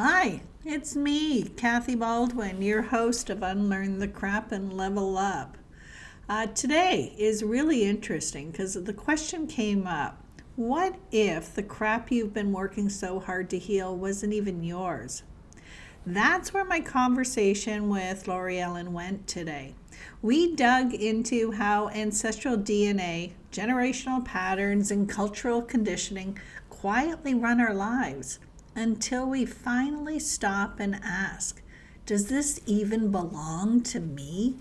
Hi, it's me, Kathy Baldwin, your host of Unlearn the Crap and Level Up. Today is really interesting because the question came up, what if the crap you've been working so hard to heal wasn't even yours? That's where my conversation with Lori Ellen went today. We dug into how ancestral DNA, generational patterns, and cultural conditioning quietly run our lives until we finally stop and ask, does this even belong to me?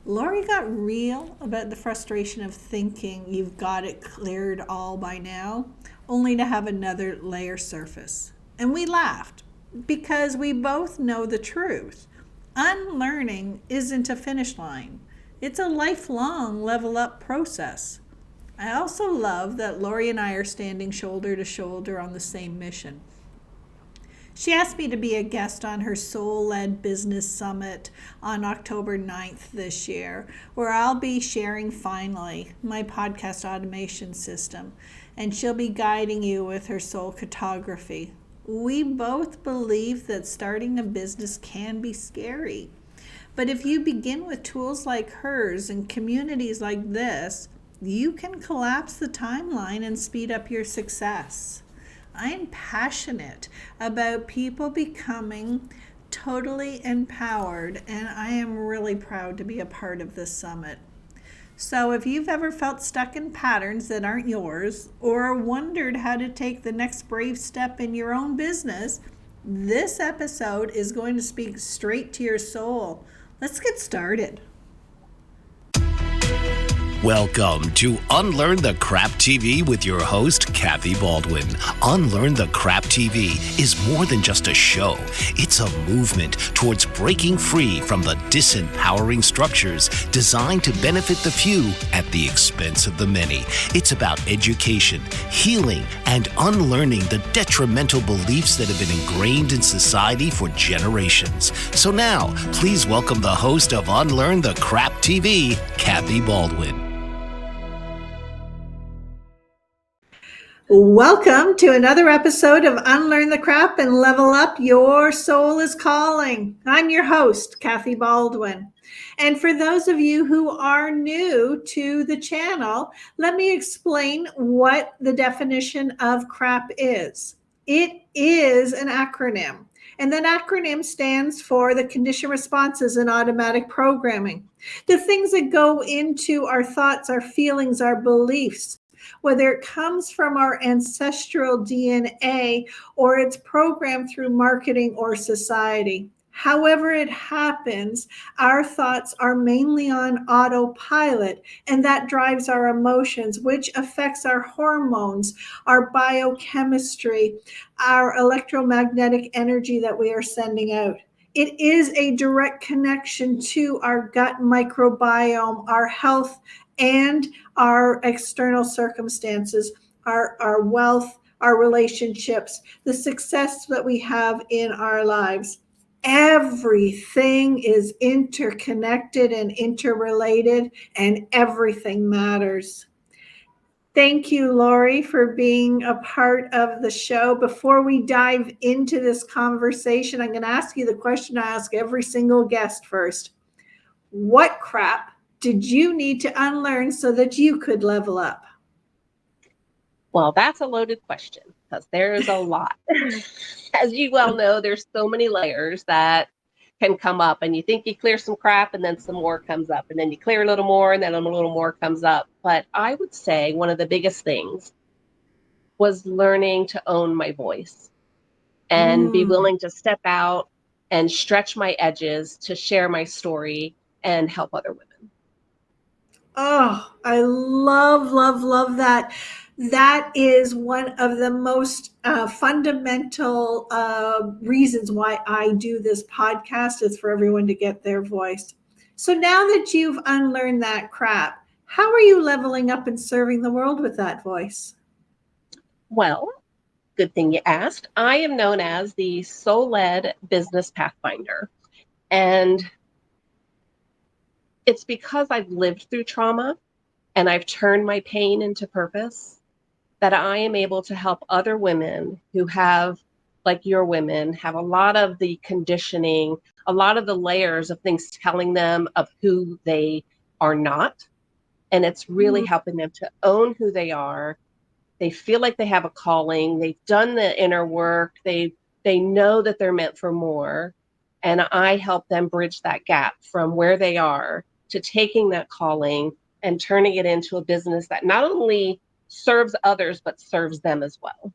Lori got real about the frustration of thinking you've got it cleared all by now, only to have another layer surface. And we laughed because we both know the truth. Unlearning isn't a finish line. It's a lifelong level up process. I also love that Lori and I are standing shoulder to shoulder on the same mission. She asked me to be a guest on her Soul-Led Business Summit on October 9th this year, where I'll be sharing finally my podcast automation system, and she'll be guiding you with her soul cartography. We both believe that starting a business can be scary, but if you begin with tools like hers and communities like this, you can collapse the timeline and speed up your success. I am passionate about people becoming totally empowered, and I am really proud to be a part of this summit. So if you've ever felt stuck in patterns that aren't yours or wondered how to take the next brave step in your own business, this episode is going to speak straight to your soul. Let's get started. Welcome to Unlearn the Crap TV with your host, Kathy Baldwin. Unlearn the Crap TV is more than just a show. It's a movement towards breaking free from the disempowering structures designed to benefit the few at the expense of the many. It's about education, healing, and unlearning the detrimental beliefs that have been ingrained in society for generations. So now, please welcome the host of Unlearn the Crap TV, Kathy Baldwin. Welcome to another episode of Unlearn the Crap and Level Up. Your soul is calling. I'm your host, Kathy Baldwin. And for those of you who are new to the channel, let me explain what the definition of crap is. It is an acronym, and that acronym stands for the conditioned responses in automatic programming. The things that go into our thoughts, our feelings, our beliefs, whether it comes from our ancestral DNA or it's programmed through marketing or society. However it happens, our thoughts are mainly on autopilot, and that drives our emotions, which affects our hormones, our biochemistry, our electromagnetic energy that we are sending out. It is a direct connection to our gut microbiome, our health, and our external circumstances, our wealth, our relationships, the success that we have in our lives. Everything is interconnected and interrelated, and everything matters. Thank you, Lori, for being a part of the show. Before we dive into this conversation, I'm going to ask you the question I ask every single guest first. What crap did you need to unlearn so that you could level up? Well, that's a loaded question because there's a lot. As you well know, there's so many layers that can come up, and you think you clear some crap and then some more comes up, and then you clear a little more and then a little more comes up. But I would say one of the biggest things was learning to own my voice and be willing to step out and stretch my edges to share my story and help other women. Oh, I love that. That is one of the most fundamental reasons why I do this podcast is for everyone to get their voice. So now that you've unlearned that crap, how are you leveling up and serving the world with that voice? Well, good thing you asked. I am known as the Soul-Led Business Pathfinder. And it's because I've lived through trauma and I've turned my pain into purpose that I am able to help other women who have like your women, have a lot of the conditioning, a lot of the layers of things telling them of who they are not. And it's really helping them to own who they are. They feel like they have a calling. They've done the inner work. They know that they're meant for more. And I help them bridge that gap from where they are to taking that calling and turning it into a business that not only serves others, but serves them as well.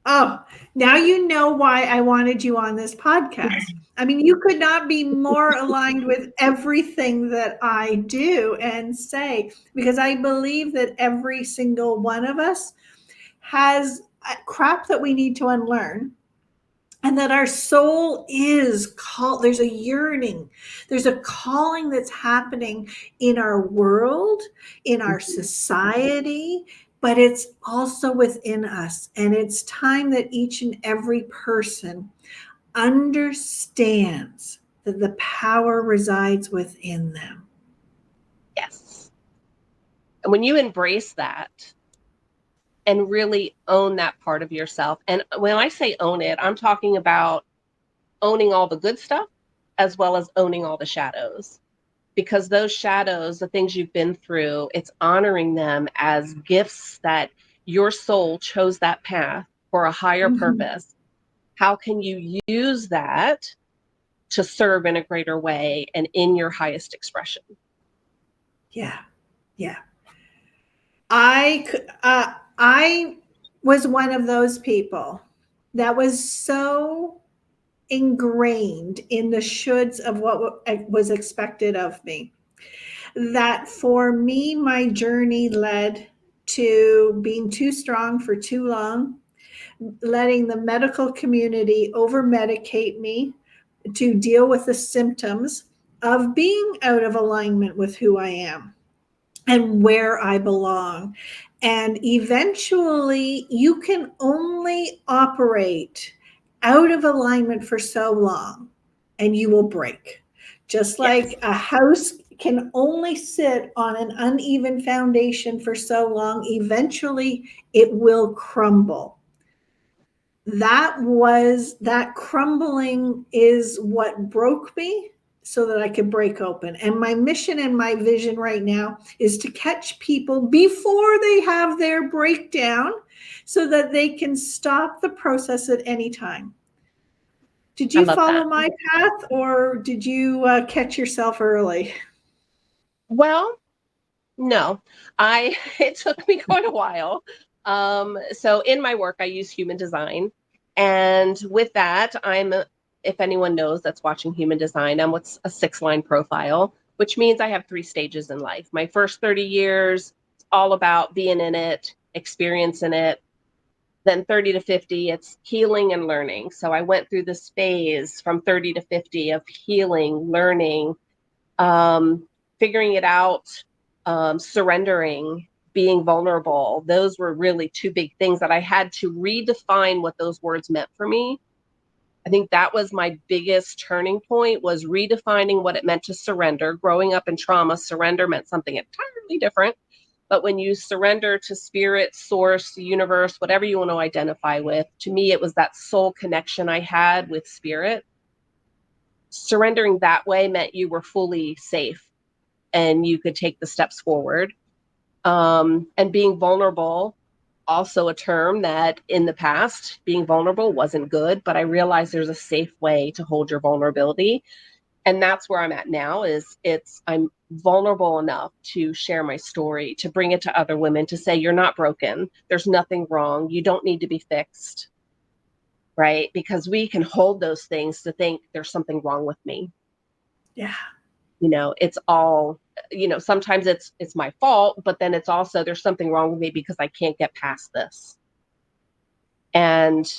Oh, now you know why I wanted you on this podcast. I mean, you could not be more aligned with everything that I do and say, because I believe that every single one of us has crap that we need to unlearn, and that our soul is called. There's a yearning, there's a calling that's happening in our world, in our society, but it's also within us. And it's time that each and every person understands that the power resides within them. Yes. And when you embrace that and really own that part of yourself, and when I say own it, I'm talking about owning all the good stuff as well as owning all the shadows. Because those shadows, the things you've been through, it's honoring them as gifts that your soul chose that path for a higher purpose. How can you use that to serve in a greater way and in your highest expression? Yeah. Yeah. I was one of those people that was so ingrained in the shoulds of what was expected of me, that for me, my journey led to being too strong for too long, letting the medical community over medicate me to deal with the symptoms of being out of alignment with who I am and where I belong. And eventually, you can only operate out of alignment for so long and you will break. Just Yes. like a house can only sit on an uneven foundation for so long, eventually it will crumble. That crumbling is what broke me so that I could break open. And my mission and my vision right now is to catch people before they have their breakdown so that they can stop the process at any time. Did I you love follow that. my path, or did you catch yourself early? Well, no, it took me quite a while. So in my work, I use human design. And with that, if anyone knows that's watching human design, I'm what's a 6-line profile, which means I have 3 stages in life. My first 30 years, it's all about being in it, experiencing it. Then 30 to 50, it's healing and learning. So I went through this phase from 30 to 50 of healing, learning, figuring it out, surrendering, being vulnerable. Those were really 2 big things that I had to redefine what those words meant for me. I think that was my biggest turning point, was redefining what it meant to surrender. Growing up in trauma, surrender meant something entirely different. But when you surrender to spirit, source, the universe, whatever you want to identify with, to me, it was that soul connection I had with spirit. Surrendering that way meant you were fully safe and you could take the steps forward. And being vulnerable, also a term that in the past, being vulnerable wasn't good, but I realized there's a safe way to hold your vulnerability. And that's where I'm at now, I'm vulnerable enough to share my story, to bring it to other women, to say, you're not broken. There's nothing wrong. You don't need to be fixed. Right? Because we can hold those things to think there's something wrong with me. Yeah. It's all, sometimes it's my fault, but then it's also there's something wrong with me because I can't get past this. And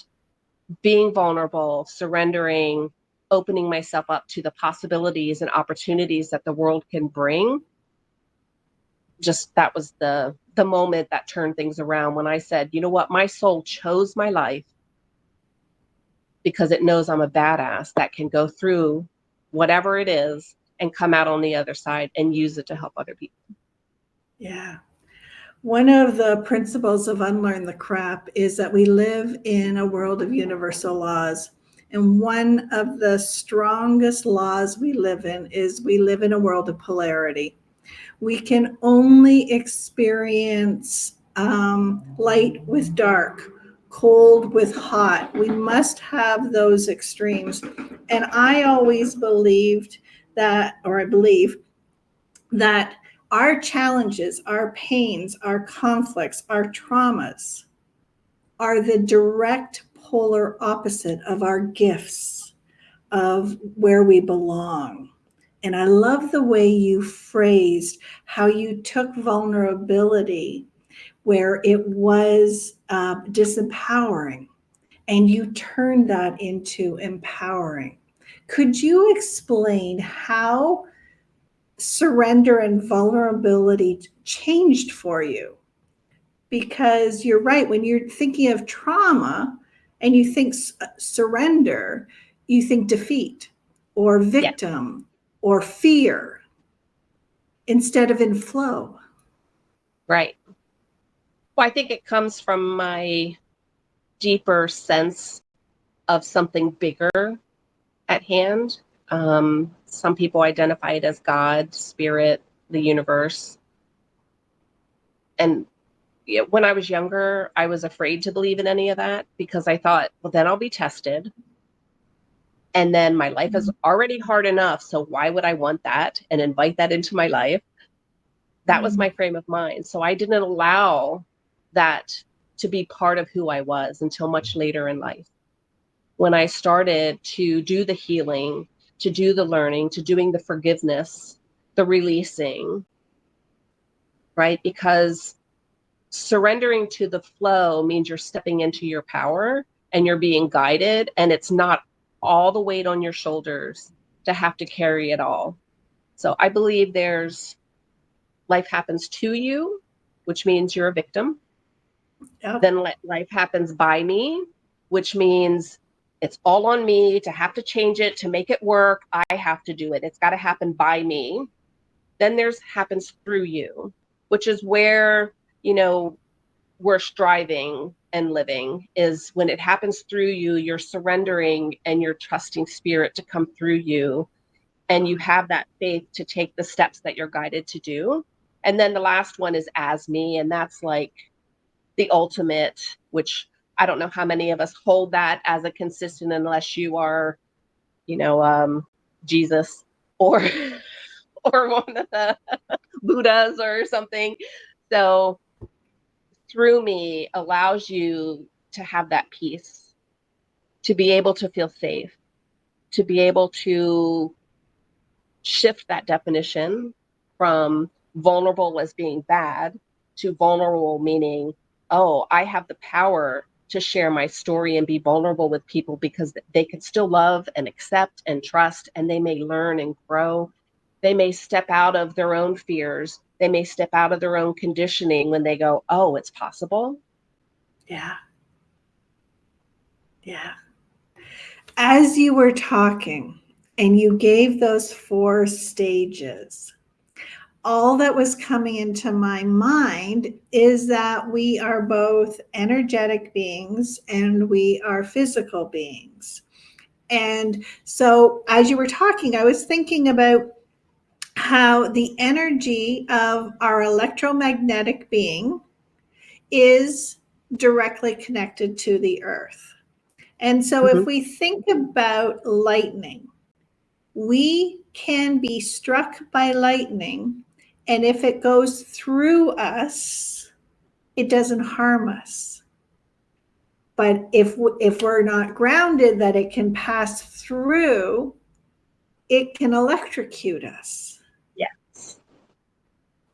being vulnerable, surrendering, opening myself up to the possibilities and opportunities that the world can bring. Just that was the moment that turned things around, when I said, you know what, my soul chose my life because it knows I'm a badass that can go through whatever it is and come out on the other side and use it to help other people. Yeah. One of the principles of Unlearn the Crap is that we live in a world of universal laws. And one of the strongest laws we live in is we live in a world of polarity. We can only experience light with dark, cold with hot. We must have those extremes. And I always believed that, or I believe that our challenges, our pains, our conflicts, our traumas are the direct polar opposite of our gifts, of where we belong. And I love the way you phrased how you took vulnerability where it was disempowering and you turned that into empowering. Could you explain how surrender and vulnerability changed for you? Because you're right, when you're thinking of trauma and you think surrender, you think defeat or Yeah, victim or fear instead of in flow. right. Well, I think it comes from my deeper sense of something bigger at hand. Some people identify it as God, spirit, the universe. And when I was younger, I was afraid to believe in any of that because I thought, well, then I'll be tested. And then my life is already hard enough. So why would I want that and invite that into my life? That was my frame of mind. So I didn't allow that to be part of who I was until much later in life. When I started to do the healing, to do the learning, to doing the forgiveness, the releasing, right? Because surrendering to the flow means you're stepping into your power and you're being guided, and it's not all the weight on your shoulders to have to carry it all. So I believe there's life happens to you, which means you're a victim. Yep. Then life happens by me, which means it's all on me to have to change it, to make it work. I have to do it. It's got to happen by me. Then there's happens through you, which is where, we're striving and living, is when it happens through you, you're surrendering and you're trusting spirit to come through you. And you have that faith to take the steps that you're guided to do. And then the last one is as me. And that's like the ultimate, which I don't know how many of us hold that as a consistent unless you are, Jesus or or one of the Buddhas or something. So through me allows you to have that peace, to be able to feel safe, to be able to shift that definition from vulnerable as being bad to vulnerable meaning, oh, I have the power to share my story and be vulnerable with people because they can still love and accept and trust, and they may learn and grow. They may step out of their own fears. They may step out of their own conditioning when they go, oh, it's possible. Yeah. Yeah. As you were talking and you gave those 4 stages, all that was coming into my mind is that we are both energetic beings and we are physical beings. And so, as you were talking, I was thinking about how the energy of our electromagnetic being is directly connected to the earth. And so, Mm-hmm. if we think about lightning, we can be struck by lightning, and if it goes through us, it doesn't harm us. But if we're not grounded that it can pass through, it can electrocute us. Yes.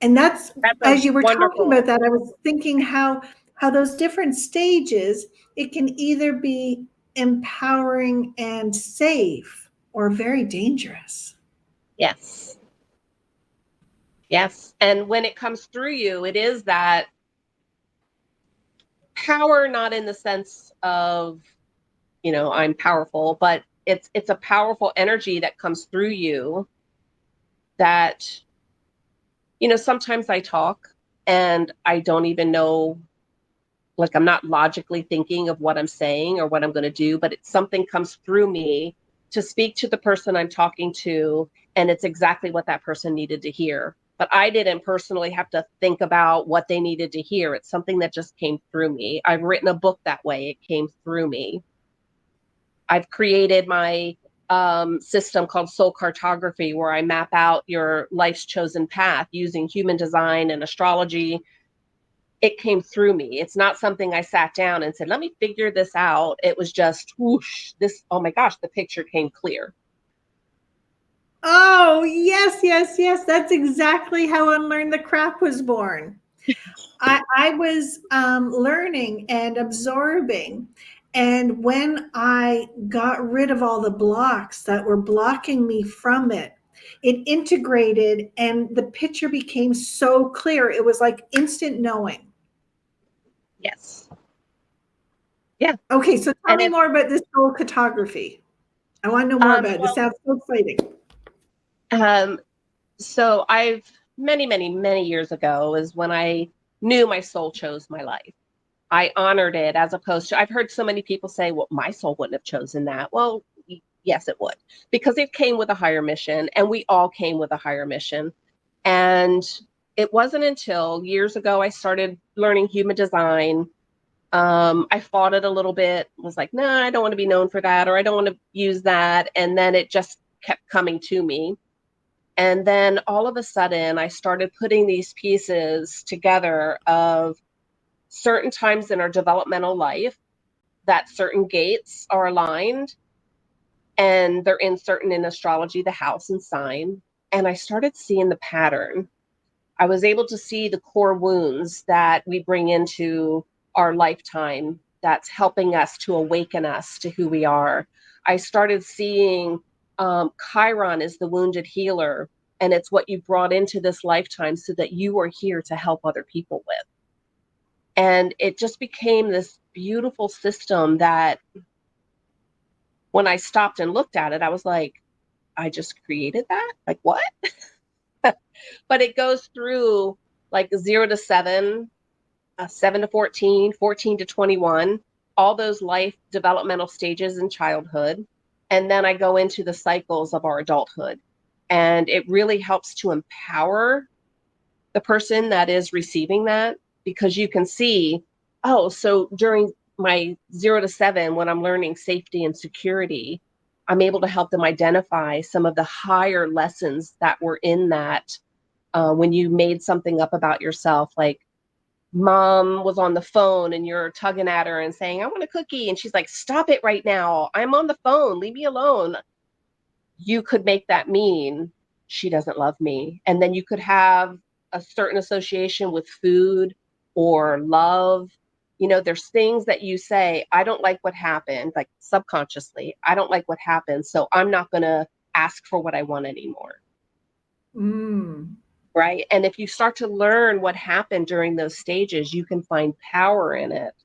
And that's, That's a as you were talking about wonderful. that, I was thinking how those different stages, it can either be empowering and safe or very dangerous. Yes. Yes. And when it comes through you, it is that power, not in the sense of, I'm powerful, but it's a powerful energy that comes through you that, sometimes I talk and I don't even know, like, I'm not logically thinking of what I'm saying or what I'm going to do, but something comes through me to speak to the person I'm talking to, and it's exactly what that person needed to hear. But I didn't personally have to think about what they needed to hear. It's something that just came through me. I've written a book that way. It came through me. I've created my system called soul cartography, where I map out your life's chosen path using human design and astrology. It came through me. It's not something I sat down and said, let me figure this out. It was just whoosh, this, oh my gosh, the picture came clear. Oh, yes, yes, yes. That's exactly how Unlearn the Crap was born. I was learning and absorbing. And when I got rid of all the blocks that were blocking me from it, it integrated and the picture became so clear. It was like instant knowing. Yes. Yeah. Okay, so tell And me it, more about this whole cartography. I want to know more about it. This well, sounds so exciting. so I've many, many, many years ago is when I knew my soul chose my life. I honored it, as opposed to, I've heard so many people say, well, my soul wouldn't have chosen that. Well, yes, it would, because it came with a higher mission, and we all came with a higher mission. And it wasn't until years ago I started learning human design. I fought it a little bit, was like, no, I don't want to be known for that, or I don't want to use that. And then it just kept coming to me. And then all of a sudden, I started putting these pieces together of certain times in our developmental life that certain gates are aligned, and they're certain in astrology, the house and sign. And I started seeing the pattern. I was able to see the core wounds that we bring into our lifetime that's helping us to awaken us to who we are. I started seeing Chiron is the wounded healer, and it's what you brought into this lifetime so that you are here to help other people with. And it just became this beautiful system that when I stopped and looked at it, I was like, I just created that? Like, what? But it goes through like 0 to 7, 7 to 14, 14 to 21, all those life developmental stages in childhood. And then I go into the cycles of our adulthood. And it really helps to empower the person that is receiving that, because you can see, oh, so during my 0 to 7, when I'm learning safety and security, I'm able to help them identify some of the higher lessons that were in that. When you made something up about yourself, like mom was on the phone and you're tugging at her and saying, I want a cookie. And she's like, stop it right now. I'm on the phone. Leave me alone. You could make that mean she doesn't love me. And then you could have a certain association with food or love. You know, there's things that you say, I don't like what happened, like subconsciously, I don't like what happened. So I'm not going to ask for what I want anymore. Mm. Right. And if you start to learn what happened during those stages, you can find power in it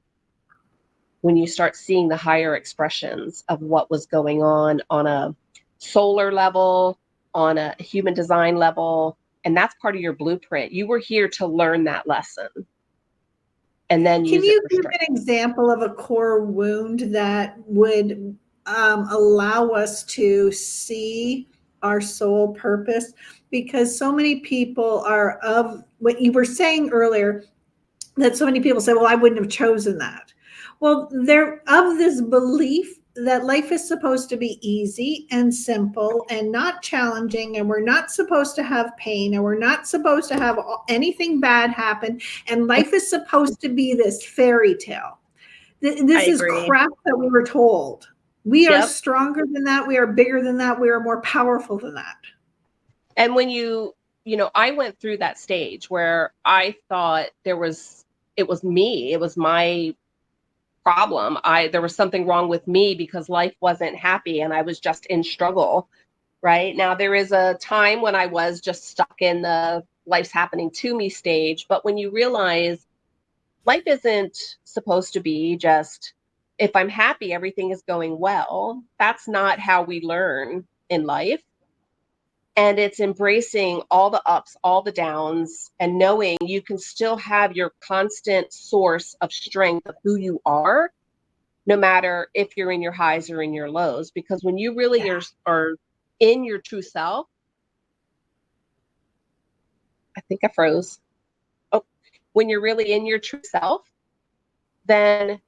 when you start seeing the higher expressions of what was going on a solar level, on a human design level. And that's part of your blueprint. You were here to learn that lesson and then Can use it you for give strength. an example of a core wound that would allow us to see our soul purpose? Because so many people are of what you were saying earlier, that so many people say, well, I wouldn't have chosen that. Well, they're of this belief that life is supposed to be easy and simple and not challenging, and we're not supposed to have pain, and we're not supposed to have anything bad happen, and life is supposed to be this fairy tale. I This is agree. crap that we were told. We are Yep. stronger than that. We are bigger than that. We are more powerful than that. And when I went through that stage where I thought it was me, it was my problem. There was something wrong with me because life wasn't happy and I was just in struggle. Right now, there is a time when I was just stuck in the life's happening to me stage. But when you realize life isn't supposed to be just, if I'm happy, everything is going well. That's not how we learn in life. And it's embracing all the ups, all the downs, and knowing you can still have your constant source of strength of who you are, no matter if you're in your highs or in your lows. Because when you really are in your true self, I think I froze. Oh, when you're really in your true self, then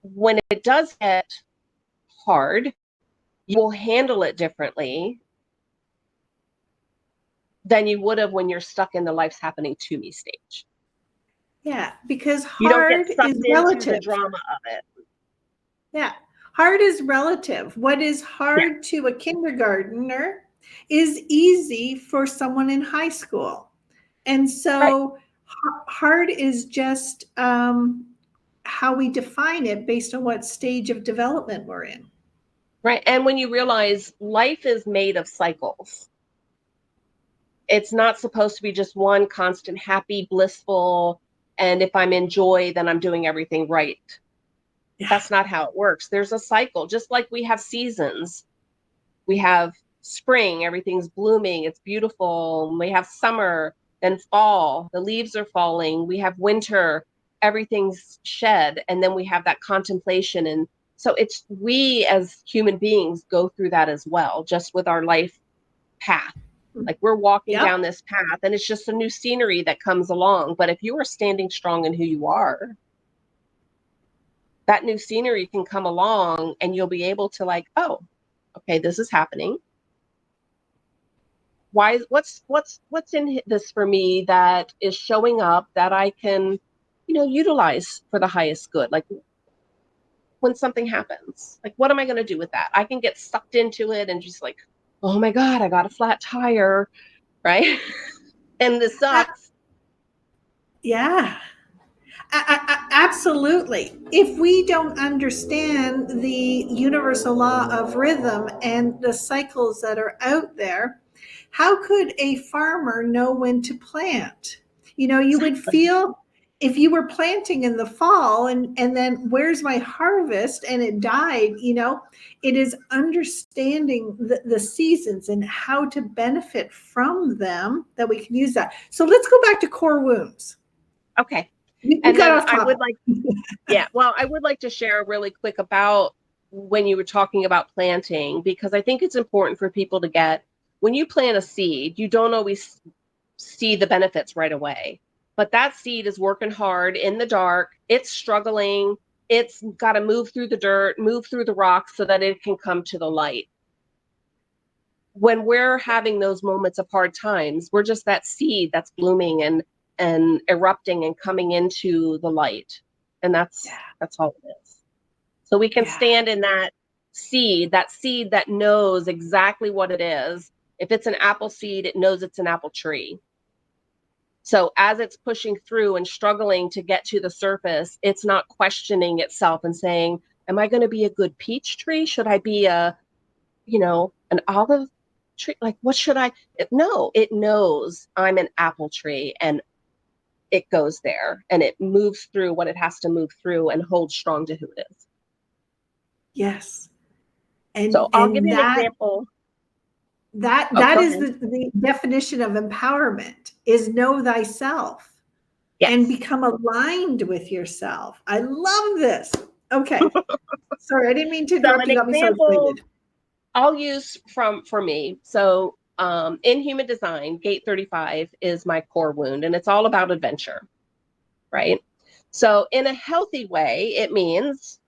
when it does get hard, you will handle it differently than you would have when you're stuck in the life's happening to me stage. Yeah, because You don't get hard sucked is into the relative. drama of it. Yeah, hard is relative. What is Yeah. hard to a kindergartner is easy for someone in high school. And Right. so hard is just how we define it based on what stage of development we're in. Right. And when you realize life is made of cycles, it's not supposed to be just one constant happy, blissful, and if I'm in joy, then I'm doing everything right. Yeah. That's not how it works. There's a cycle, just like we have seasons. We have spring, everything's blooming, it's beautiful. We have summer, then fall, the leaves are falling. We have winter, everything's shed. And then we have that contemplation. And so it's we as human beings go through that as well, just with our life path. Like we're walking Yep. down this path and it's just a new scenery that comes along. But if you are standing strong in who you are, that new scenery can come along and you'll be able to like, oh, okay, this is happening. Why? What's in this for me that is showing up that I can, utilize for the highest good? Like when something happens, like what am I going to do with that? I can get sucked into it and just like, oh my God, I got a flat tire, right? And this sucks. Yeah. Absolutely. If we don't understand the universal law of rhythm and the cycles that are out there, how could a farmer know when to plant? You would feel if you were planting in the fall and then where's my harvest and it died, it is understanding the seasons and how to benefit from them that we can use that. So let's go back to core wounds. Okay. You And got then off topic. I would like to share really quick about when you were talking about planting, because I think it's important for people to get, when you plant a seed, you don't always see the benefits right away. But that seed is working hard in the dark. It's struggling. It's got to move through the dirt, move through the rocks so that it can come to the light. When we're having those moments of hard times, we're just that seed that's blooming and erupting and coming into the light. And that's all it is. So we can stand in that seed that knows exactly what it is. If it's an apple seed, it knows it's an apple tree. So as it's pushing through and struggling to get to the surface, it's not questioning itself and saying, am I going to be a good peach tree? Should I be an olive tree? Like, what should I? No, it knows I'm an apple tree and it goes there and it moves through what it has to move through and holds strong to who it is. Yes. So I'll give you an example. That is the definition of empowerment, is know thyself and become aligned with yourself. I love this. Okay. Sorry, I didn't mean to interrupt. You got me so excited. I'll use for me. So in human design, gate 35 is my core wound, and it's all about adventure, right? So in a healthy way, it means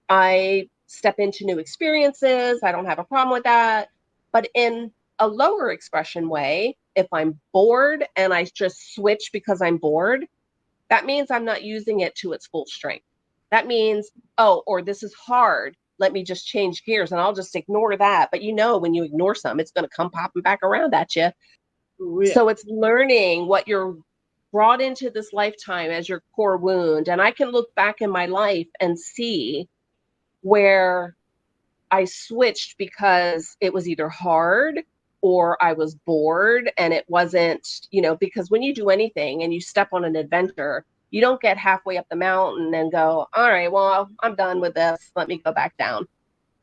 I step into new experiences. I don't have a problem with that. But in a lower expression way, if I'm bored and I just switch because I'm bored, that means I'm not using it to its full strength. That means, or this is hard. Let me just change gears and I'll just ignore that. But when you ignore something, it's going to come popping back around at you. Yeah. So it's learning what you're brought into this lifetime as your core wound. And I can look back in my life and see where I switched because it was either hard or I was bored, and it wasn't, because when you do anything and you step on an adventure, you don't get halfway up the mountain and go, all right, well, I'm done with this. Let me go back down.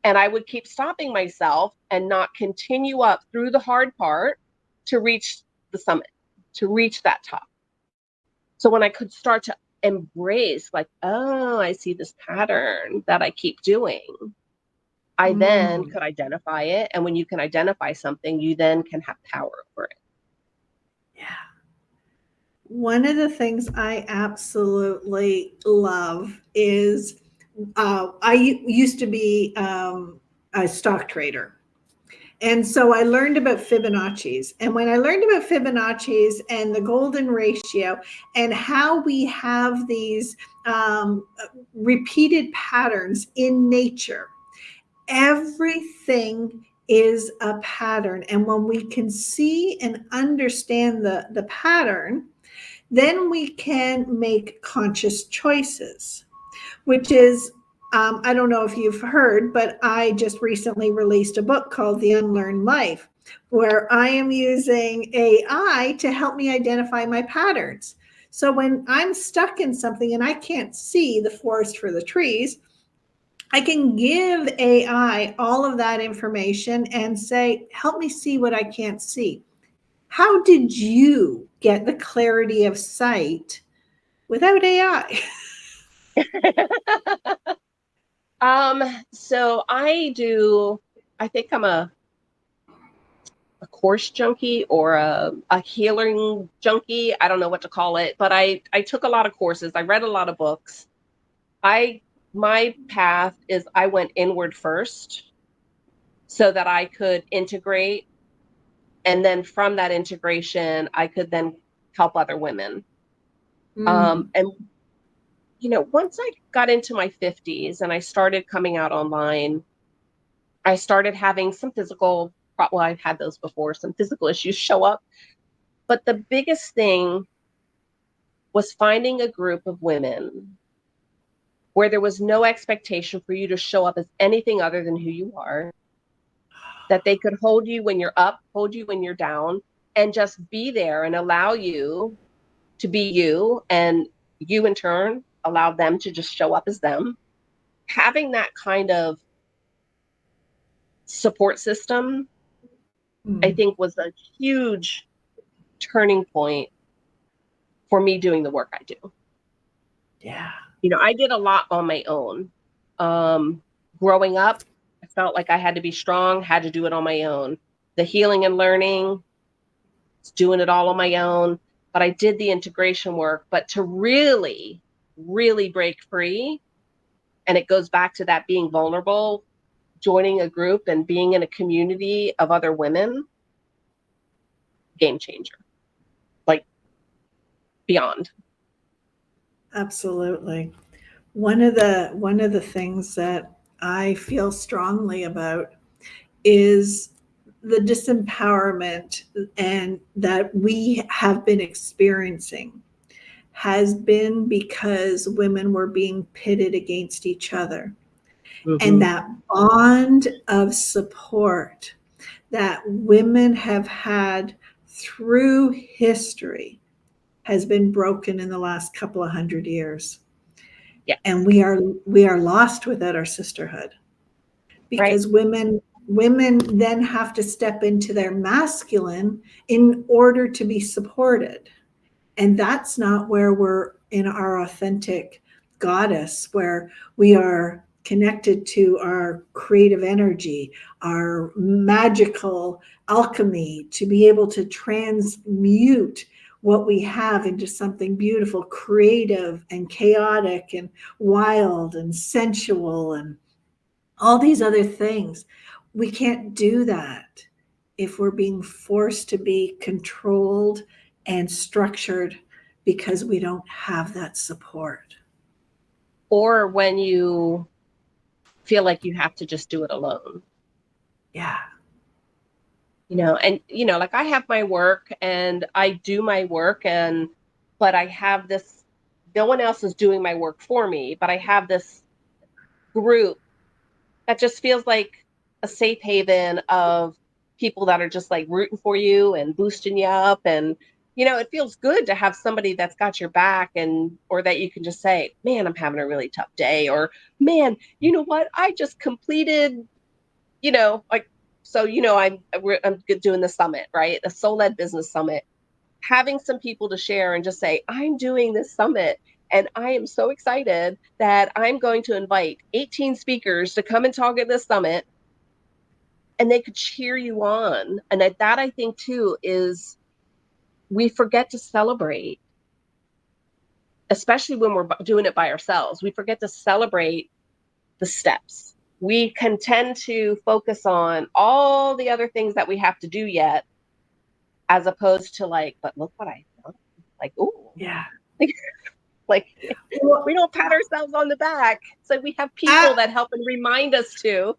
And I would keep stopping myself and not continue up through the hard part to reach the summit, to reach that top. So when I could start to embrace, like, oh, I see this pattern that I keep doing, I then Mm. could identify it. And when you can identify something, you then can have power over it. Yeah. One of the things I absolutely love is used to be a stock trader. And so I learned about Fibonacci's. And when I learned about Fibonacci's and the golden ratio and how we have these repeated patterns in nature, everything is a pattern. And when we can see and understand the pattern, then we can make conscious choices, which is, I don't know if you've heard, but I just recently released a book called The Unlearned Life, where I am using AI to help me identify my patterns. So when I'm stuck in something and I can't see the forest for the trees, I can give AI all of that information and say, help me see what I can't see. How did you get the clarity of sight without AI? So I think I'm a course junkie or a healing junkie. I don't know what to call it, but I took a lot of courses. I read a lot of books. My path is I went inward first so that I could integrate. And then from that integration, I could then help other women. Mm, And, once I got into my 50s and I started coming out online, I started having some well, I've had those before, some physical issues show up. But the biggest thing was finding a group of women where there was no expectation for you to show up as anything other than who you are, that they could hold you when you're up, hold you when you're down, and just be there and allow you to be you, and you in turn allow them to just show up as them. Having that kind of support system, I mm, think, was a huge turning point for me doing the work I do. yeah. I did a lot on my own. Growing up, I felt like I had to be strong, had to do it on my own. The healing and learning, doing it all on my own. But I did the integration work. But to really, really break free, and it goes back to that being vulnerable, joining a group and being in a community of other women, game changer, like beyond. Absolutely. One of the things that I feel strongly about is the disempowerment and that we have been experiencing has been because women were being pitted against each other. And Mm-hmm. that bond of support that women have had through history has been broken in the last couple of 100 years. Yeah. And we are lost without our sisterhood, Right. because women then have to step into their masculine in order to be supported. And that's not where we're in our authentic goddess, where we are connected to our creative energy, our magical alchemy, to be able to transmute what we have into something beautiful, creative and chaotic and wild and sensual and all these other things. We can't do that if we're being forced to be controlled and structured because we don't have that support. Or when you feel like you have to just do it alone. Yeah. And like I have my work and I do my work, but I have this, no one else is doing my work for me, but I have this group that just feels like a safe haven of people that are just like rooting for you and boosting you up. And it feels good to have somebody that's got your back, and or that you can just say, man, I'm having a really tough day, or man, you know what, I just completed like, so, I'm doing the summit, right? The soul-led business summit, having some people to share and just say, I'm doing this summit and I am so excited that I'm going to invite 18 speakers to come and talk at this summit, and they could cheer you on. And that I think too is we forget to celebrate, especially when we're doing it by ourselves. We forget to celebrate the steps. We can tend to focus on all the other things that we have to do yet, as opposed to like, but look what I done. Like, ooh, Yeah. like Well, we don't pat ourselves on the back. So we have a- people that help and remind us to.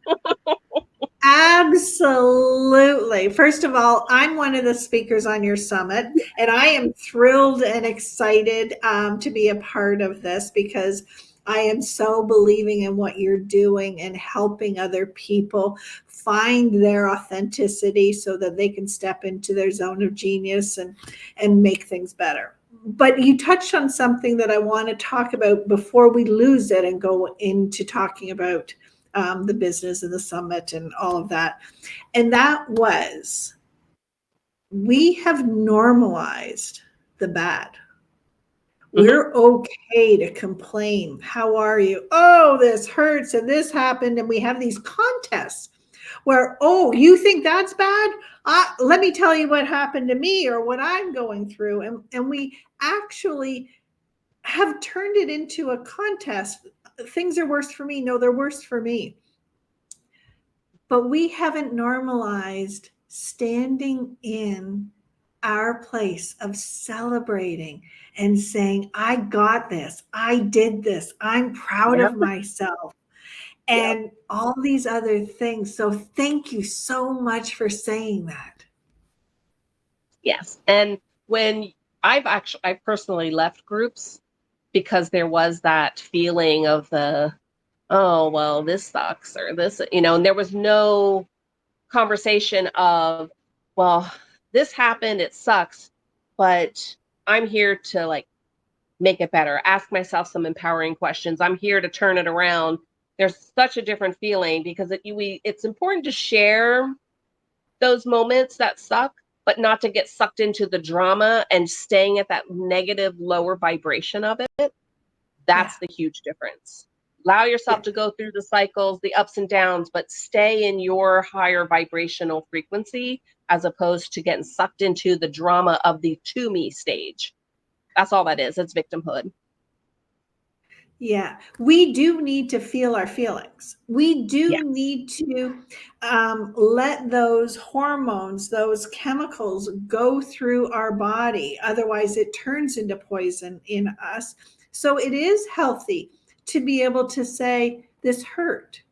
absolutely. First of all, I'm one of the speakers on your summit, and I am thrilled and excited to be a part of this because I am so believing in what you're doing and helping other people find their authenticity so that they can step into their zone of genius and make things better. But you touched on something that I want to talk about before we lose it and go into talking about the business and the summit and all of that. And that was, we have normalized the bad. Mhm. We're okay to complain. How are you? Oh, this hurts and this happened. And we have these contests where, oh, you think that's bad? Let me tell you what happened to me or what I'm going through. And we actually have turned it into a contest. Things are worse for me. No, they're worse for me. But we haven't normalized standing in our place of celebrating and saying, I got this, I did this, I'm proud Yep. of myself, Yep. and all these other things. So, thank you so much for saying that. Yes. And when I personally left groups because there was that feeling of oh, well, this sucks or this, and there was no conversation of, well, this happened, it sucks, but I'm here to like make it better, ask myself some empowering questions. I'm here to turn it around. There's such a different feeling because it's important to share those moments that suck, but not to get sucked into the drama and staying at that negative, lower vibration of it. Yeah, That's the huge difference. Allow yourself yeah, to go through the cycles, the ups and downs, but stay in your higher vibrational frequency as opposed to getting sucked into the drama of the to me stage. That's all that is. It's victimhood. yeah. We do need to feel our feelings. We do Yes. need to let those hormones, those chemicals go through our body. Otherwise, it turns into poison in us. So, it is healthy to be able to say, this hurt,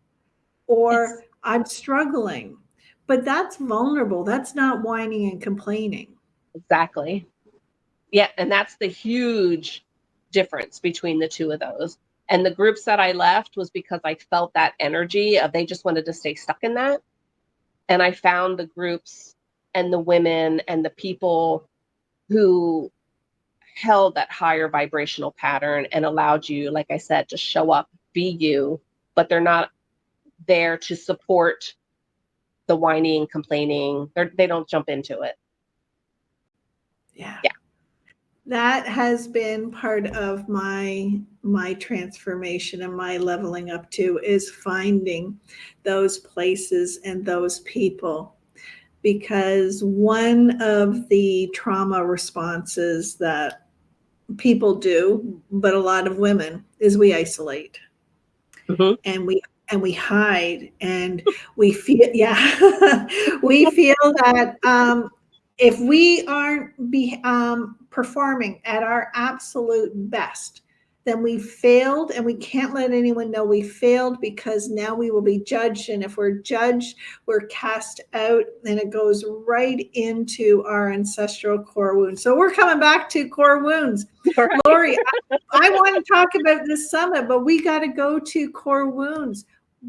or Yes. I'm struggling. But that's vulnerable. That's not whining and complaining. Exactly. Yeah. And that's the huge difference between the two of those. And the groups that I left was because I felt that energy of they just wanted to stay stuck in that. And I found the groups and the women and the people who held that higher vibrational pattern and allowed you, like I said, to show up, be you, but they're not there to support the whining, complaining. They don't jump into it. Yeah. Yeah. That has been part of my transformation and my leveling up too, is finding those places and those people, because one of the trauma responses that people do, but a lot of women, is we isolate, Hmm. and we hide, and we feel, yeah, we feel that if we aren't performing at our absolute best, then we failed, and we can't let anyone know we failed, because now we will be judged, and if we're judged, we're cast out, and it goes right into our ancestral core wounds. So we're coming back to core wounds. Right. Lori, I want to talk about this summit, but we got to go to core wounds.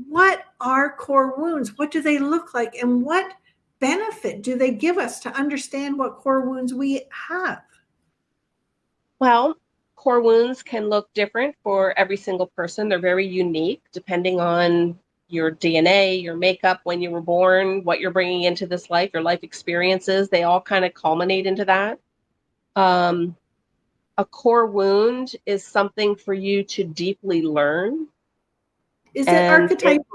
What are core wounds? What do they look like? And what benefit do they give us to understand what core wounds we have? Well, core wounds can look different for every single person. They're very unique depending on your DNA, your makeup when you were born, what you're bringing into this life, your life experiences, they all kind of culminate into that. A core wound is something for you to deeply learn. Is it And archetypal?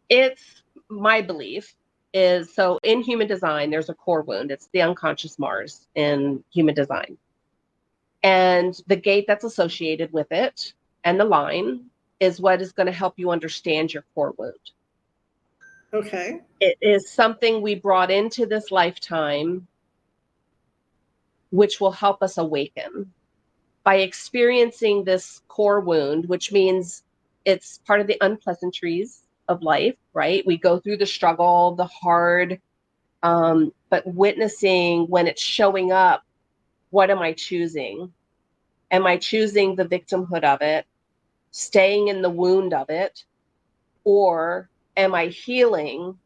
it's my belief is, so in human design, there's a core wound. It's the unconscious Mars in human design. And the gate that's associated with it and the line is what is going to help you understand your core wound. Okay. It is something we brought into this lifetime, which will help us awaken by experiencing this core wound, which means it's part of the unpleasantries of life, right? We go through the struggle, the hard, but witnessing when it's showing up, what am I choosing? Am I choosing the victimhood of it, staying in the wound of it, or am I healing?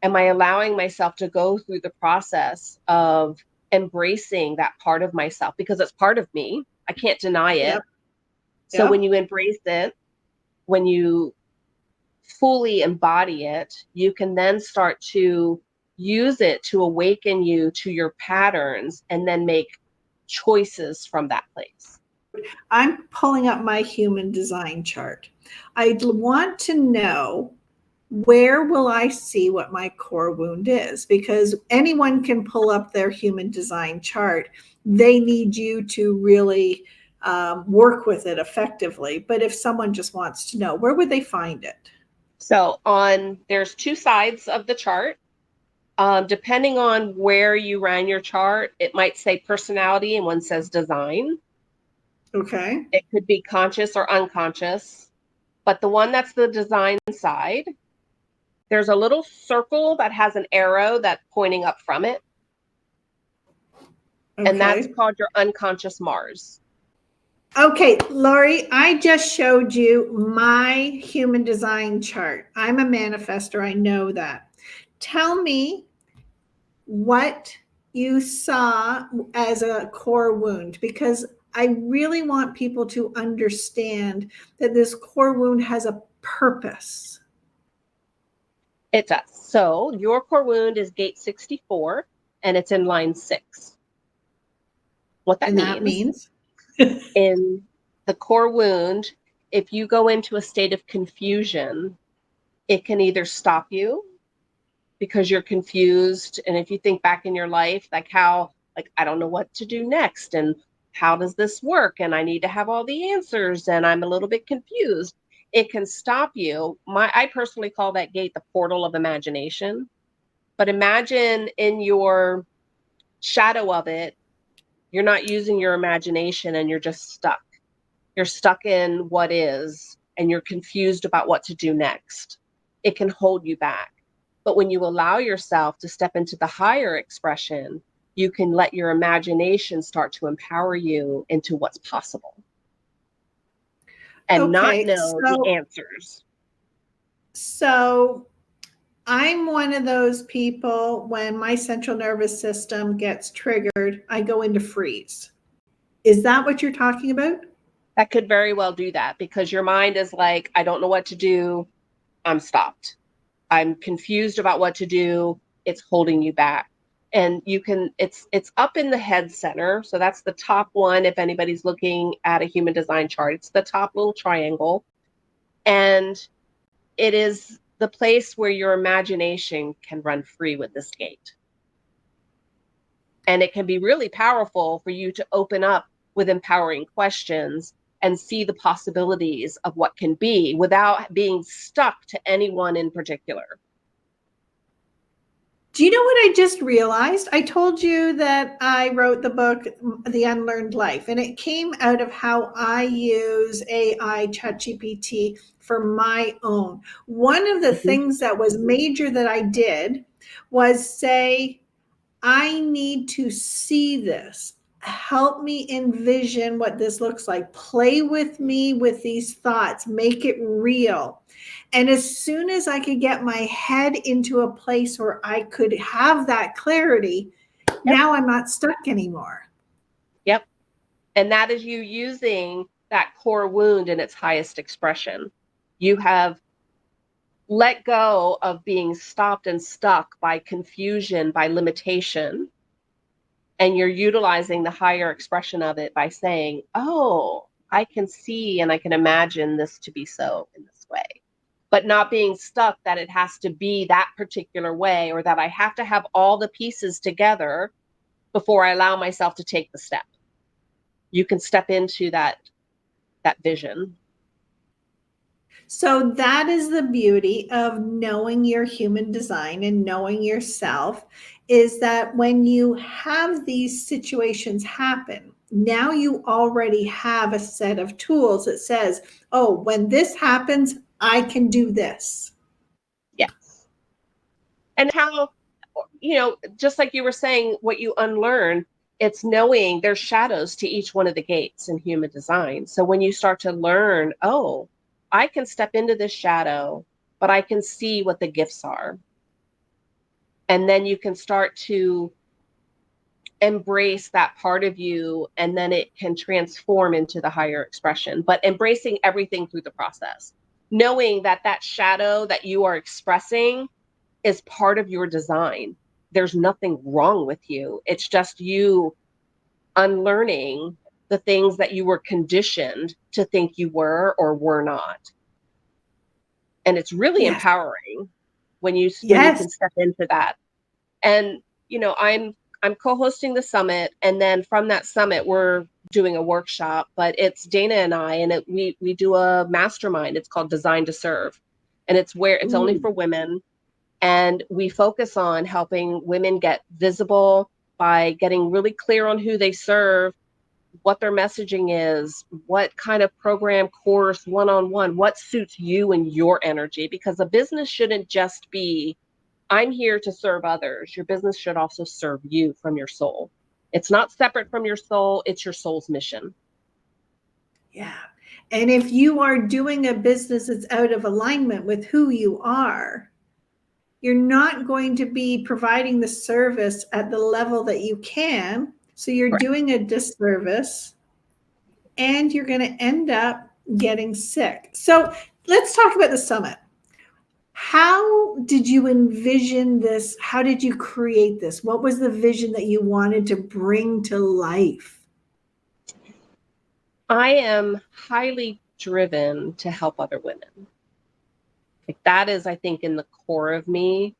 Am I allowing myself to go through the process of embracing that part of myself? Because it's part of me. I can't deny it. Yep. So when Yep. you embrace it, when you fully embody it, you can then start to use it to awaken you to your patterns and then make choices from that place. I'm pulling up my human design chart. I'd want to know, where will I see what my core wound is? Because anyone can pull up their human design chart. They need you to really work with it effectively. But if someone just wants to know, where would they find it? So there's two sides of the chart. Depending on where you ran your chart, it might say personality and one says design. Okay. It could be conscious or unconscious. But the one that's the design side, there's a little circle that has an arrow that's pointing up from it. And that's Okay. called your unconscious Mars. Okay, Lori, I just showed you my human design chart. I'm a manifestor. I know that. Tell me what you saw as a core wound, because I really want people to understand that this core wound has a purpose. It does. So your core wound is gate 64 and it's in line 6. What that And that means means in the core wound, if you go into a state of confusion, it can either stop you because you're confused. And if you think back in your life, like how, like, I don't know what to do next. And how does this work? And I need to have all the answers. And I'm a little bit confused. It can stop you. I personally call that gate the portal of imagination. But imagine in your shadow of it, you're not using your imagination and you're just stuck. You're stuck in what is, and you're confused about what to do next. It can hold you back. But when you allow yourself to step into the higher expression, you can let your imagination start to empower you into what's possible and not okay. know the answers. So I'm one of those people, when my central nervous system gets triggered, I go into freeze. Is that what you're talking about? That could very well do that because your mind is like, I don't know what to do. I'm stopped. I'm confused about what to do. It's holding you back. And you can, it's up in the head center. So that's the top one. If anybody's looking at a human design chart, it's the top little triangle. And it is the place where your imagination can run free with this gate. And it can be really powerful for you to open up with empowering questions and see the possibilities of what can be without being stuck to anyone in particular. Do you know what I just realized? I told you that I wrote the book, The Unlearned Life, and it came out of how I use AI, ChatGPT, for my own. One of the Mhm. things that was major that I did was say, I need to see this. Help me envision what this looks like. Play with me with these thoughts, make it real. And as soon as I could get my head into a place where I could have that clarity, Yep. now I'm not stuck anymore. Yep. And that is you using that core wound in its highest expression. You have let go of being stopped and stuck by confusion, by limitation, and you're utilizing the higher expression of it by saying, oh, I can see and I can imagine this to be so in this way, but not being stuck that it has to be that particular way, or that I have to have all the pieces together before I allow myself to take the step. You can step into that vision. So that is the beauty of knowing your human design and knowing yourself, is that when you have these situations happen, now you already have a set of tools that says, oh, when this happens, I can do this. Yes. And how, just like you were saying, what you unlearn, it's knowing there's shadows to each one of the gates in human design. So when you start to learn, oh, I can step into this shadow, but I can see what the gifts are. And then you can start to embrace that part of you, and then it can transform into the higher expression, but embracing everything through the process, knowing that that shadow that you are expressing is part of your design. There's nothing wrong with you. It's just you unlearning the things that you were conditioned to think you were or were not. And it's really Yes. empowering when you Yes. can step into that. And I'm co-hosting the summit, and then from that summit we're doing a workshop, but it's Dana and I, and we do a mastermind. It's called Design to Serve, and it's only for women. And we focus on helping women get visible by getting really clear on who they serve, what their messaging is, what kind of program, course, one-on-one, what suits you and your energy. Because a business shouldn't just be, I'm here to serve others. Your business should also serve you from your soul. It's not separate from your soul, it's your soul's mission. Yeah. And if you are doing a business that's out of alignment with who you are, you're not going to be providing the service at the level that you can. So you're Correct. doing a disservice, and you're going to end up getting sick. So let's talk about the summit. How did you envision this? How did you create this? What was the vision that you wanted to bring to life? I am highly driven to help other women. Like, that is, I think, in the core of me,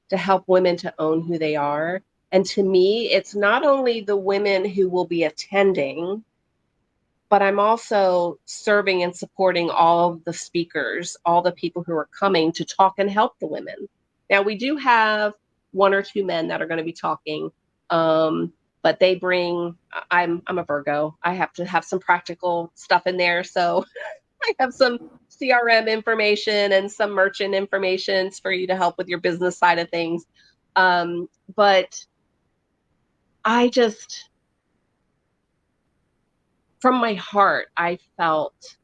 to help women to own who they are. And to me, it's not only the women who will be attending, but I'm also serving and supporting all of the speakers, all the people who are coming to talk and help the women. Now, we do have one or two men that are going to be talking, but they bring, I'm a Virgo. I have to have some practical stuff in there. So I have some CRM information and some merchant information for you to help with your business side of things. But I just, from my heart, I felt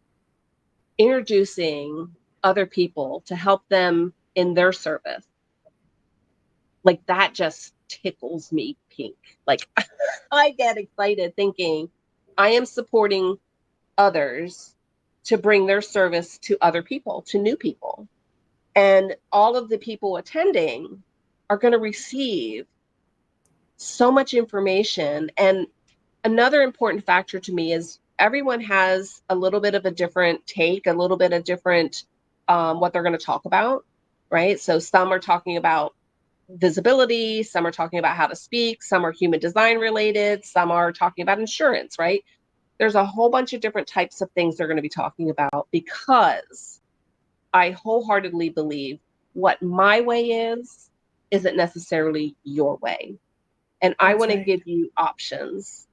introducing other people to help them in their service, like, that just tickles me pink. Like, I get excited thinking I am supporting others to bring their service to other people, to new people. And all of the people attending are going to receive so much information. And another important factor to me is everyone has a little bit of a different take, a little bit of different what they're going to talk about, right? So some are talking about visibility, some are talking about how to speak, some are human design related, some are talking about insurance, right? There's a whole bunch of different types of things they're going to be talking about, because I wholeheartedly believe what my way isn't necessarily your way. And I want to right. give you options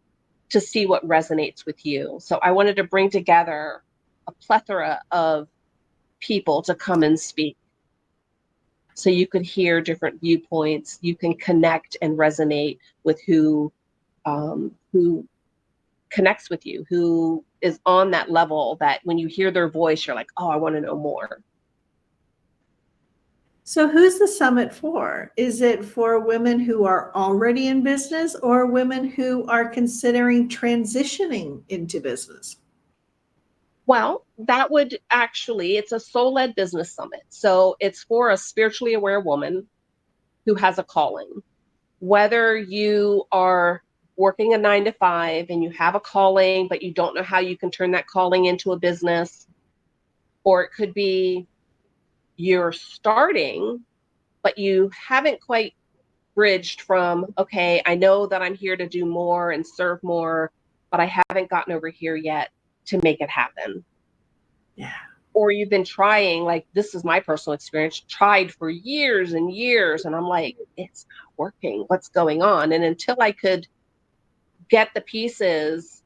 to see what resonates with you. So I wanted to bring together a plethora of people to come and speak, so you could hear different viewpoints. You can connect and resonate with who connects with you, who is on that level that when you hear their voice, you're like, oh, I want to know more. So who's the summit for? Is it for women who are already in business, or women who are considering transitioning into business? Well, that would actually, it's a soul-led business summit. So it's for a spiritually aware woman who has a calling. Whether you are working a 9 to 5 and you have a calling, but you don't know how you can turn that calling into a business, or it could be you're starting, but you haven't quite bridged from, okay, I know that I'm here to do more and serve more, but I haven't gotten over here yet to make it happen. Yeah. Or you've been trying, like this is my personal experience, tried for years and years, and I'm like, it's not working. What's going on? And until I could get the pieces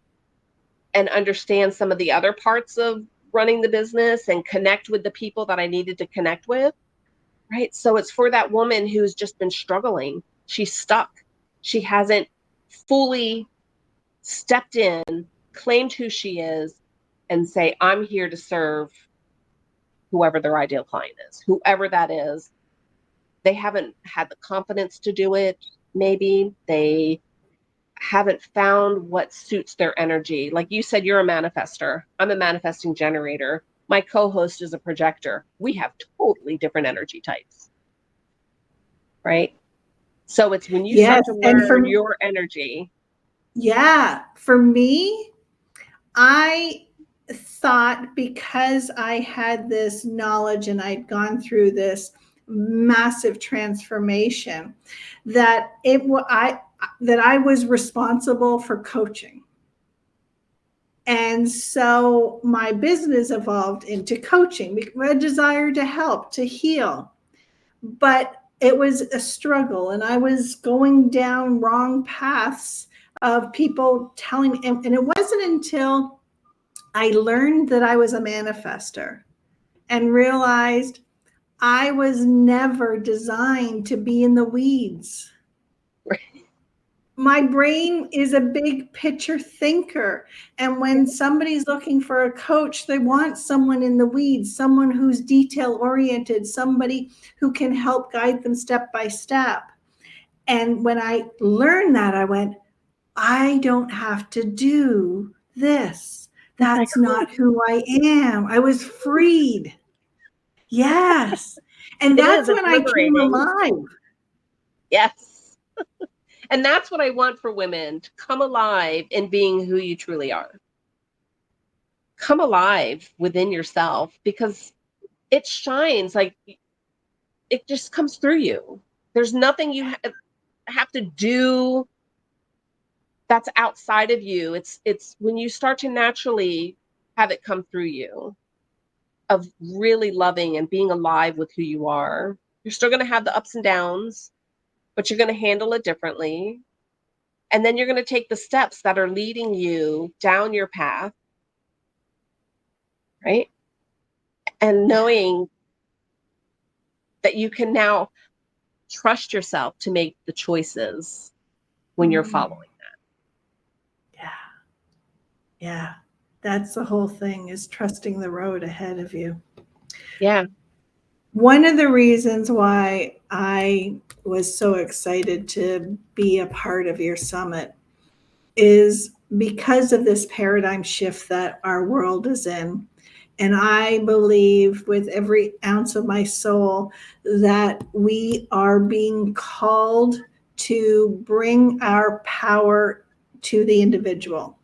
and understand some of the other parts of running the business and connect with the people that I needed to connect with, right? So it's for that woman who's just been struggling. She's stuck. She hasn't fully stepped in, claimed who she is, and say, I'm here to serve whoever their ideal client is, whoever that is. They haven't had the confidence to do it. Maybe they haven't found what suits their energy. Like you said, you're a manifester. I'm a manifesting generator. My co-host is a projector. We have totally different energy types, right? So it's when you Yes. start to And learn your energy. yeah, for me, I thought because I had this knowledge and I'd gone through this massive transformation that I was responsible for coaching. And so my business evolved into coaching, a desire to help, to heal. But it was a struggle, and I was going down wrong paths of people telling me. And it wasn't until I learned that I was a manifester and realized I was never designed to be in the weeds. My brain is a big picture thinker. And when somebody's looking for a coach, they want someone in the weeds, someone who's detail oriented, somebody who can help guide them step by step. And when I learned that, I went, I don't have to do this. That's not who I am. I was freed. Yes. And It is, that's it's when I came liberating. alive. Yes. And that's what I want for women, to come alive in being who you truly are. Come alive within yourself, because it shines, like it just comes through you. There's nothing you have to do that's outside of you. It's when you start to naturally have it come through you, of really loving and being alive with who you are. You're still going to have the ups and downs, but you're going to handle it differently. And then you're going to take the steps that are leading you down your path, right? And knowing that you can now trust yourself to make the choices when you're following that. Yeah. Yeah. That's the whole thing, is trusting the road ahead of you. Yeah. One of the reasons why I was so excited to be a part of your summit is because of this paradigm shift that our world is in. And I believe with every ounce of my soul that we are being called to bring our power to the individual.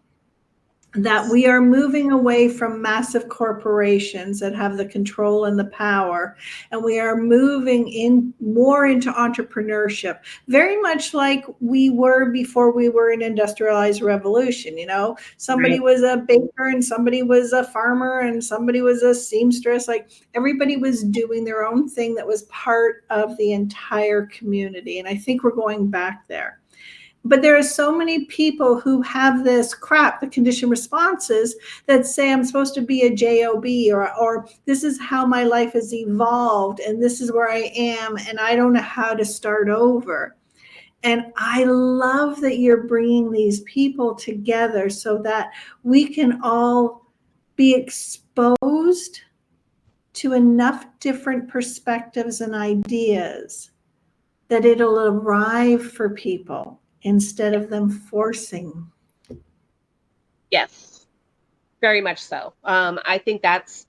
That we are moving away from massive corporations that have the control and the power, and we are moving in more into entrepreneurship, very much like we were before we were an industrialized revolution. You know, somebody Right. was a baker and somebody was a farmer and somebody was a seamstress. Like everybody was doing their own thing that was part of the entire community. And I think we're going back there. But there are so many people who have this crap, the conditioned responses, that say I'm supposed to be a JOB, or this is how my life has evolved and this is where I am and I don't know how to start over. And I love that you're bringing these people together so that we can all be exposed to enough different perspectives and ideas that it'll arrive for people instead of them forcing. Yes. Very much so. I think that's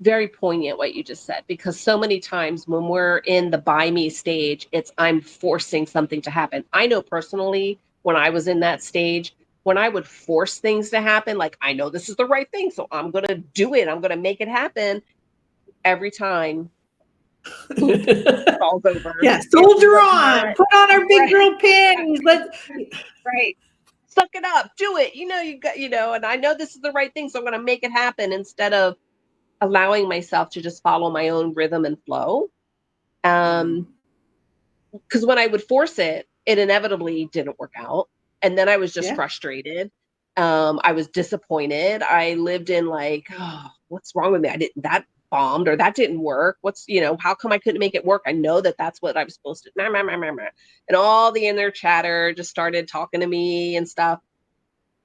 very poignant what you just said, because so many times when we're in the buy me stage, it's I'm forcing something to happen. I know personally when I was in that stage, when I would force things to happen, like I know this is the right thing, so I'm going to do it. I'm going to make it happen. Every time falls over. Yeah, It soldier was on, not put on our big right. girl panties. Let's. Right. Suck it up, do it. You got, and I know this is the right thing, so I'm going to make it happen instead of allowing myself to just follow my own rhythm and flow. Because when I would force it, it inevitably didn't work out. And then I was just Yeah. frustrated. I was disappointed. I lived in like, oh, what's wrong with me? That bombed, or that didn't work. How come I couldn't make it work? I know that that's what I was supposed to, and all the inner chatter just started talking to me and stuff.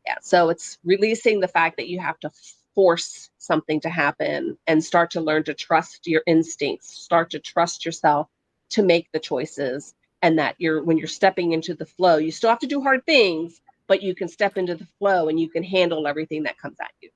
Yeah. So it's releasing the fact that you have to force something to happen and start to learn to trust your instincts, start to trust yourself to make the choices. And that when you're stepping into the flow, you still have to do hard things, but you can step into the flow and you can handle everything that comes at you.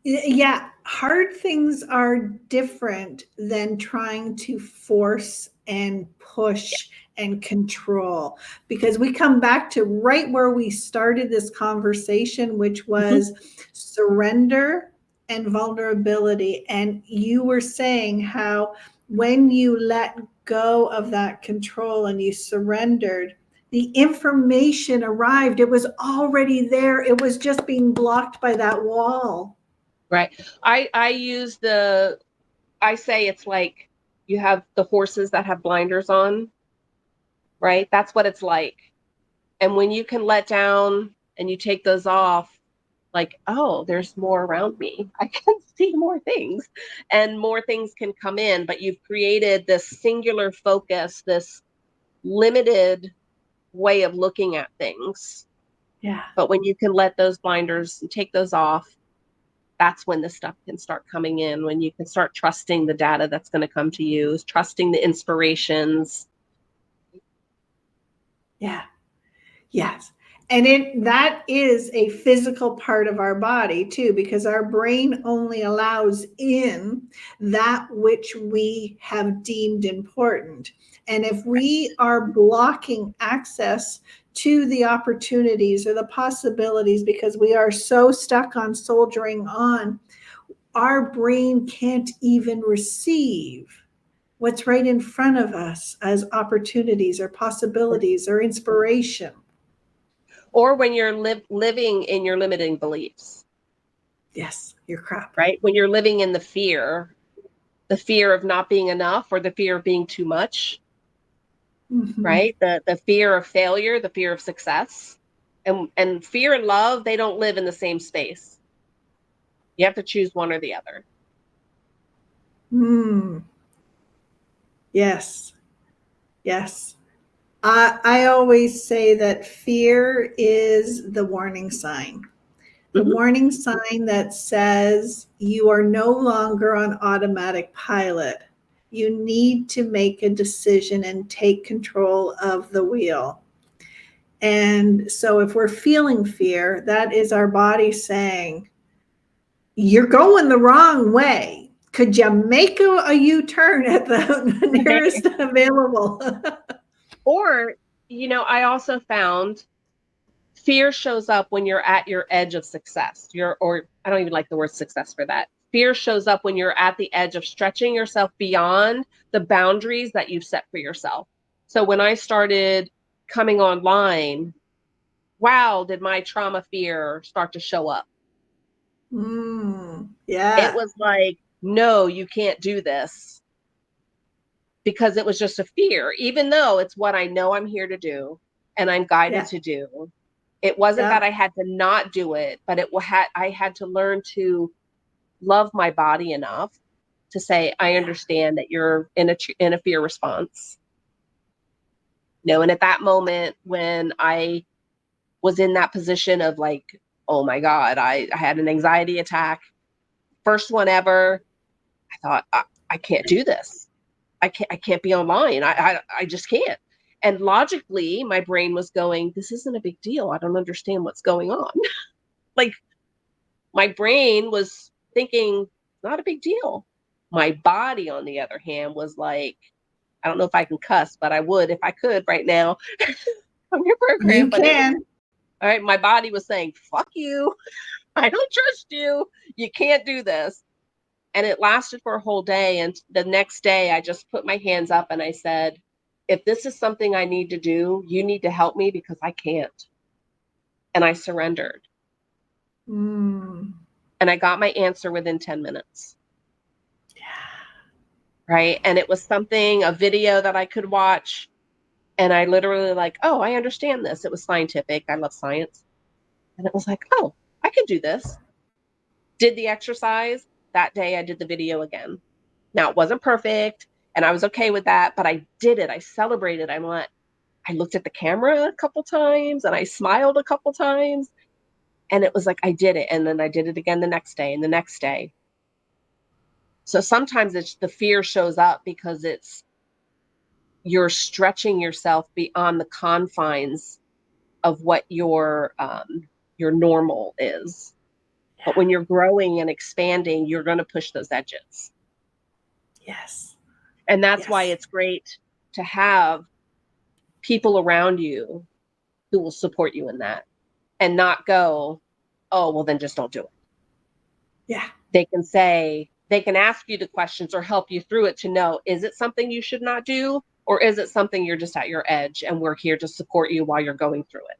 Yeah, hard things are different than trying to force and push and control, because we come back to right where we started this conversation, which was surrender and vulnerability. And you were saying how when you let go of that control and you surrendered, the information arrived. It was already there. It was just being blocked by that wall. Right. I say it's like you have the horses that have blinders on, right? That's what it's like. And when you can let down and you take those off, like, oh, there's more around me. I can see more things and more things can come in, but you've created this singular focus, this limited way of looking at things. Yeah. But when you can let those blinders and take those off, that's when the stuff can start coming in, when you can start trusting the data that's going to come to you, trusting the inspirations. Yeah. Yes. And that is a physical part of our body too, because our brain only allows in that which we have deemed important. And if we are blocking access to the opportunities or the possibilities because we are so stuck on soldiering on, our brain can't even receive what's right in front of us as opportunities or possibilities or inspiration. Or when you're living in your limiting beliefs. Yes, your crap. Right? When you're living in the fear of not being enough, or the fear of being too much, right? The fear of failure, the fear of success. And fear and love, they don't live in the same space. You have to choose one or the other. Yes. Yes. I always say that fear is the warning sign. The warning sign that says you are no longer on automatic pilot. You need to make a decision and take control of the wheel. And so if we're feeling fear, that is our body saying, you're going the wrong way. Could you make a U-turn at the nearest available? Or, I also found fear shows up when you're at your edge of success. Or I don't even like the word success for that. Fear shows up when you're at the edge of stretching yourself beyond the boundaries that you've set for yourself. So when I started coming online, wow, did my trauma fear start to show up? It Yeah. was like, no, you can't do this, because it was just a fear, even though it's what I know I'm here to do and I'm guided Yeah. to do. It wasn't that I had to not do it, but I had to learn to love my body enough to say, I understand that you're in a fear response. And at that moment when I was in that position of like, oh my God, I had an anxiety attack, first one ever. I thought, I can't do this. I can't be online. I just can't. And logically, my brain was going, this isn't a big deal. I don't understand what's going on. Like, my brain was thinking, not a big deal. My body, on the other hand, was like, I don't know if I can cuss, but I would if I could right now on your program. You But it was, can. all right, my body was saying, fuck you. I don't trust you. You can't do this. And it lasted for a whole day. And the next day, I just put my hands up and I said, if this is something I need to do, you need to help me because I can't. And I surrendered. Mm. And I got my answer within 10 minutes. Right. And it was something, a video that I could watch. And I literally like, oh, I understand this. It was scientific. I love science. And it was like, oh, I can do this. Did the exercise. That day I did the video again. Now it wasn't perfect and I was okay with that, but I did it. I celebrated. I looked at the camera a couple times and I smiled a couple times. And it was like, I did it. And then I did it again the next day and the next day. So sometimes it's the fear shows up because you're stretching yourself beyond the confines of what your normal is. But when you're growing and expanding, you're going to push those edges. Yes. And that's why Yes. it's great to have people around you who will support you in that and not go, oh, well, then just don't do it. Yeah. They can ask you the questions or help you through it to know, is it something you should not do? Or is it something you're just at your edge and we're here to support you while you're going through it?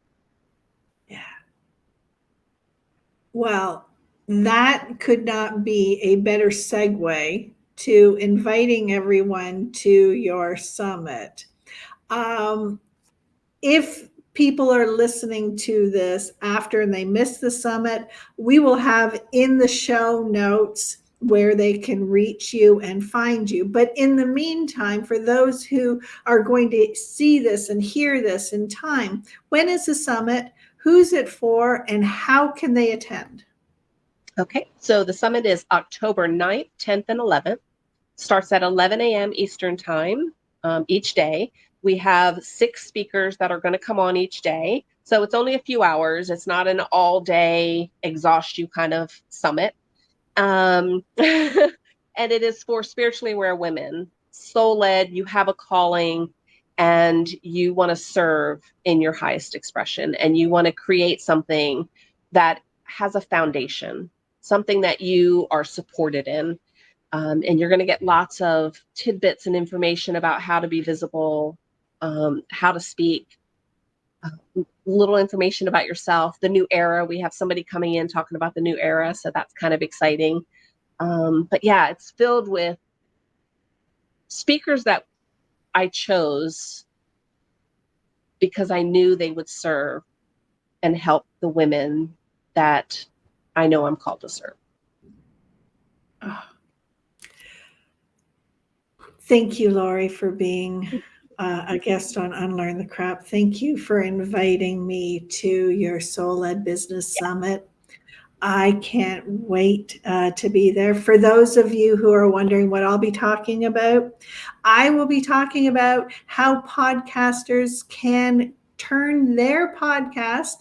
Yeah. Well, that could not be a better segue to inviting everyone to your summit. Um, if people are listening to this after and they miss the summit, we will have in the show notes where they can reach you and find you. But in the meantime, for those who are going to see this and hear this in time, when is the summit? Who's it for? And how can they attend? Okay, so the summit is October 9th, 10th, and 11th. Starts at 11 a.m. Eastern time each day. We have 6 speakers that are going to come on each day. So it's only a few hours. It's not an all day exhaust you kind of summit. And it is for spiritually aware women, soul led, you have a calling, and you want to serve in your highest expression, and you want to create something that has a foundation, something that you are supported in. And you're going to get lots of tidbits and information about how to be visible, how to speak, little information about yourself, the new era. We have somebody coming in talking about the new era, so that's kind of exciting. But yeah, it's filled with speakers that I chose because I knew they would serve and help the women that I know I'm called to serve. Oh. Thank you, Laurie, for being a guest on Unlearn the Crap. Thank you for inviting me to your Soul Led Business Summit. I can't wait to be there. For those of you who are wondering what I'll be talking about, I will be talking about how podcasters can turn their podcast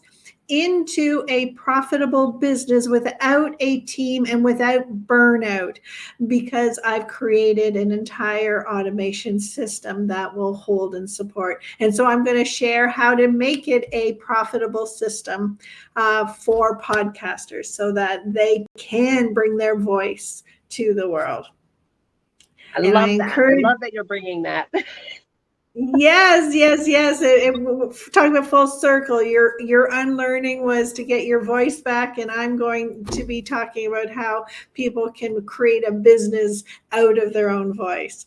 into a profitable business without a team and without burnout, because I've created an entire automation system that will hold and support. And so I'm going to share how to make it a profitable system for podcasters so that they can bring their voice to the world. I love that. I love that you're bringing that. Yes. Talking about full circle, your unlearning was to get your voice back, and I'm going to be talking about how people can create a business out of their own voice.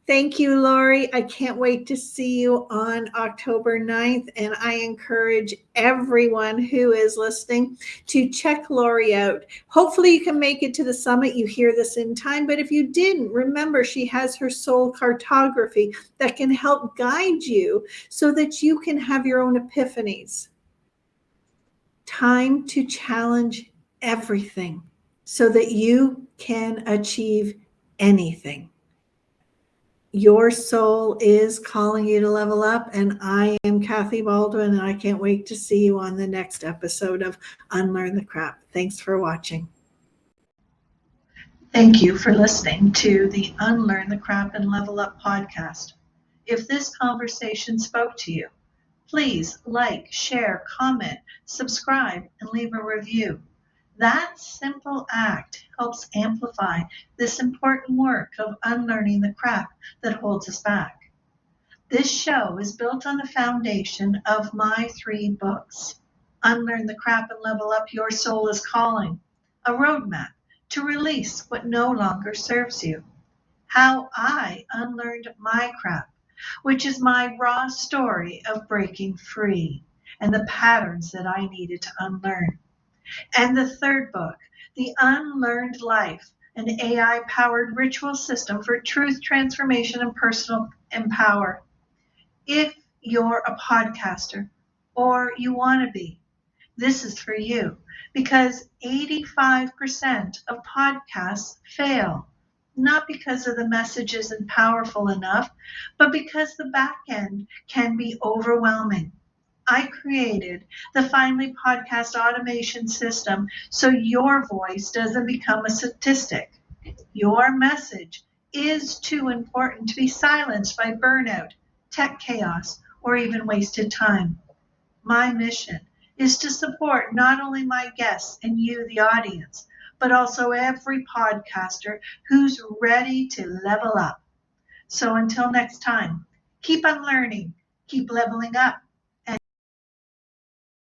Thank you, Laurie. I can't wait to see you on October 9th. And I encourage everyone who is listening to check Laurie out. Hopefully you can make it to the summit. You hear this in time. But if you didn't, remember she has her soul cartography that can help guide you so that you can have your own epiphanies. Time to challenge everything so that you can achieve anything. Your soul is calling you to level up. And I am Kathy Baldwin, and I can't wait to see you on the next episode of Unlearn the Crap. Thanks for watching. Thank you for listening to the Unlearn the Crap and Level Up podcast. If this conversation spoke to you, please like, share, comment, subscribe, and leave a review. That simple act helps amplify this important work of unlearning the crap that holds us back. This show is built on the foundation of my 3 books: Unlearn the Crap and Level Up, Your Soul is Calling, a roadmap to release what no longer serves you. How I Unlearned My Crap, which is my raw story of breaking free and the patterns that I needed to unlearn. And the 3rd book, The Unlearned Life, an AI-powered ritual system for truth transformation and personal empower. If you're a podcaster or you want to be, this is for you, because 85% of podcasts fail, not because of the message isn't powerful enough, but because the back end can be overwhelming. I created the Finally Podcast automation system so your voice doesn't become a statistic. Your message is too important to be silenced by burnout, tech chaos, or even wasted time. My mission is to support not only my guests and you, the audience, but also every podcaster who's ready to level up. So until next time, keep unlearning, keep leveling up,